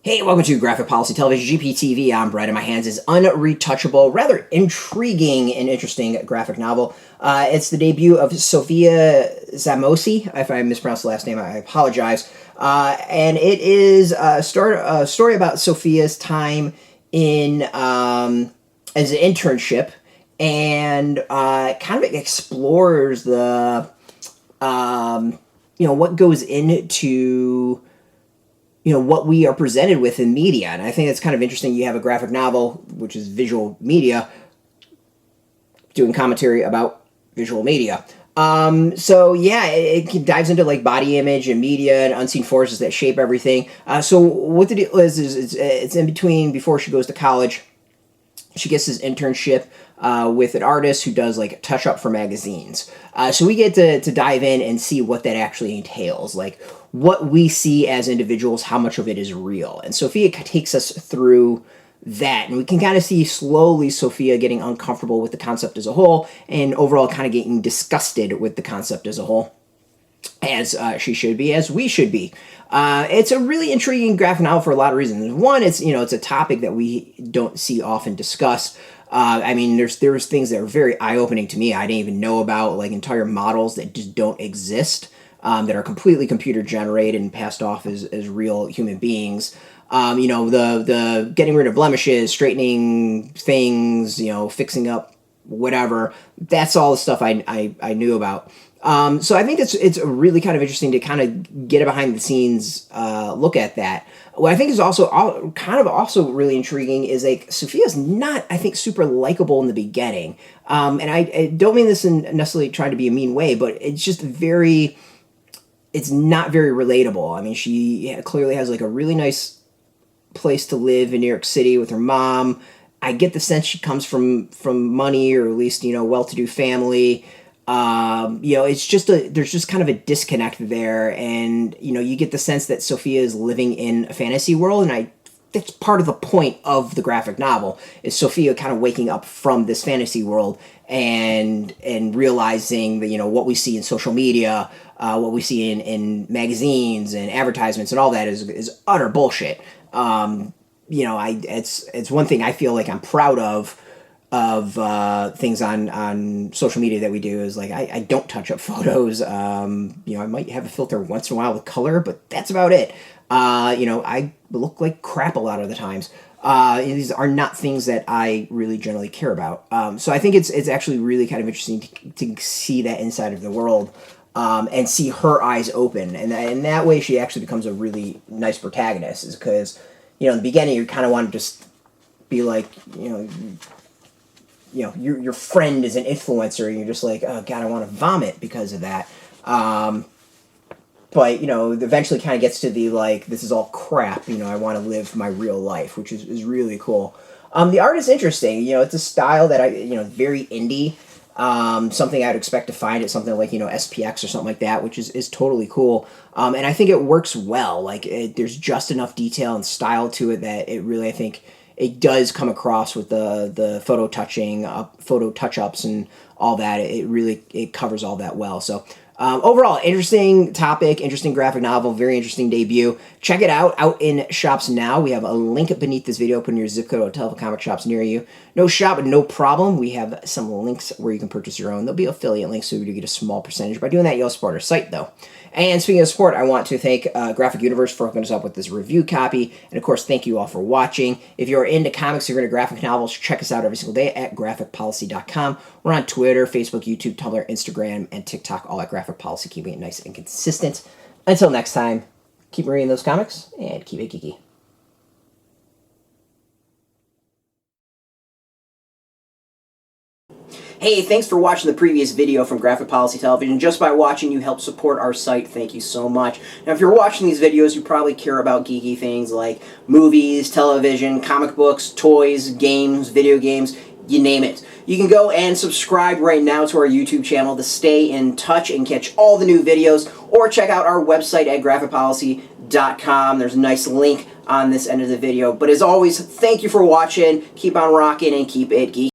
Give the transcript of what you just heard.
Hey, welcome to Graphic Policy Television, GPTV. I'm Brett. In my hands is Unretouchable, rather intriguing and interesting graphic novel. It's the debut of Sofia Szamosi. If I mispronounced the last name, I apologize. And it is a story about Sofia's time in as an internship, and kind of explores the what goes into what we are presented with in media. And I think it's kind of interesting. You have a graphic novel, which is visual media, doing commentary about visual media. So yeah, it dives into like body image and media and unseen forces that shape everything. So what the deal is it's in between, before she goes to college. She gets this internship with an artist who does like touch up for magazines. So we get to dive in and see what that actually entails, like what we see as individuals, how much of it is real. And Sofia takes us through that, and we can kind of see slowly Sofia getting uncomfortable with the concept as a whole, and overall kind of getting disgusted with the concept as a whole, as she should be, as we should be. It's a really intriguing graphic novel for a lot of reasons. One, it's a topic that we don't see often discussed. I mean, there's things that are very eye-opening to me. I didn't even know about, like entire models that just don't exist, that are completely computer generated and passed off as real human beings. The getting rid of blemishes, straightening things, fixing up whatever. That's all the stuff I knew about. So I think it's really kind of interesting to kind of get a behind the scenes look at that. What I think is also really intriguing is, like, Sofia's not, I think, super likable in the beginning. And I don't mean this in necessarily trying to be a mean way, but it's just it's not very relatable. I mean, she clearly has like a really nice place to live in New York City with her mom. I get the sense she comes from money, or at least, well-to-do family. It's just there's just kind of a disconnect there, and you get the sense that Sofia is living in a fantasy world, and that's part of the point of the graphic novel, is Sofia kind of waking up from this fantasy world and realizing that what we see in social media, what we see in magazines and advertisements and all that is utter bullshit. It's one thing I feel like I'm proud of things on social media that we do, is like I don't touch up photos. I might have a filter once in a while with color, but that's about it. I look like crap a lot of the times. These are not things that I really generally care about. So I think it's actually really kind of interesting to see that inside of the world, and see her eyes open, and in that way she actually becomes a really nice protagonist. Is because in the beginning you kind of want to just be like your friend is an influencer, and you're just like, oh god, I want to vomit because of that. But eventually kind of gets to the, like, this is all crap. I want to live my real life, which is really cool. The art is interesting. It's a style that very indie. Something I'd expect to find at something like SPX or something like that, which is totally cool. And I think it works well. Like, there's just enough detail and style to it that it really, I think, it does come across with the photo touch-ups and all that. It covers all that well. So overall, interesting topic, interesting graphic novel, very interesting debut. Check it out in shops now. We have a link beneath this video. Put in your zip code or tell the comic shops near you. No shop, no problem. We have some links where you can purchase your own. There'll be affiliate links, so you do get a small percentage. By doing that, you'll support our site, though. And speaking of support, I want to thank Graphic Universe for hooking us up with this review copy. And of course, thank you all for watching. If you're into comics, you're into graphic novels, check us out every single day at graphicpolicy.com. We're on Twitter, Facebook, YouTube, Tumblr, Instagram, and TikTok, all at Graphic Policy, keeping it nice and consistent. Until next time, keep reading those comics and keep it geeky. Hey, thanks for watching the previous video from Graphic Policy Television. Just by watching, you help support our site. Thank you so much. Now, if you're watching these videos, you probably care about geeky things like movies, television, comic books, toys, games, video games, you name it. You can go and subscribe right now to our YouTube channel to stay in touch and catch all the new videos, or check out our website at graphicpolicy.com. There's a nice link on this end of the video. But as always, thank you for watching. Keep on rocking and keep it geeky.